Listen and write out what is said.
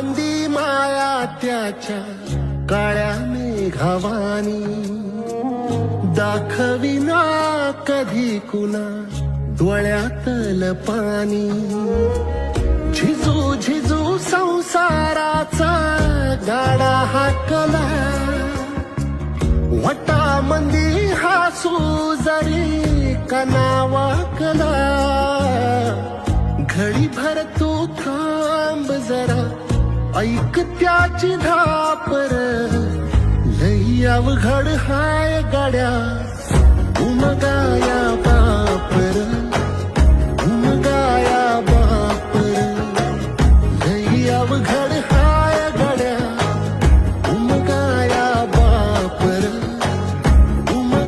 मंदी माया त्याच्या काळ्या मेघावानी दाखविना कधी कुणा डोळ्यातल पाणी झिजू झिजू संसाराचा गाडा हाकला वटा मंदी हासू जरी कनावाकला घडी भर तू थांब जरा ऐक त्याची धापर लई अवघड हाय गाड्या उमगाया